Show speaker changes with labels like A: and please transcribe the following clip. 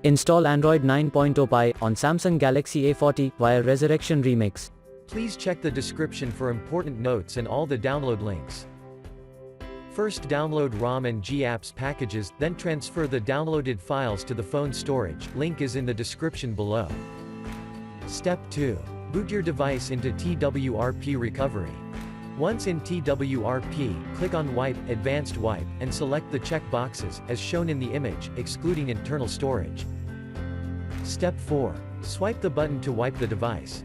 A: Install Android 9.0 Pie on Samsung Galaxy A40 via Resurrection Remix.
B: Please check the description for important notes and all the download links. First download ROM and GApps packages, then transfer the downloaded files to the phone storage, link is in the description below. Step 2. Boot your device into TWRP recovery. Once in TWRP, click on Wipe, Advanced Wipe, and select the check boxes, as shown in the image, excluding internal storage. Step 4. Swipe the button to wipe the device.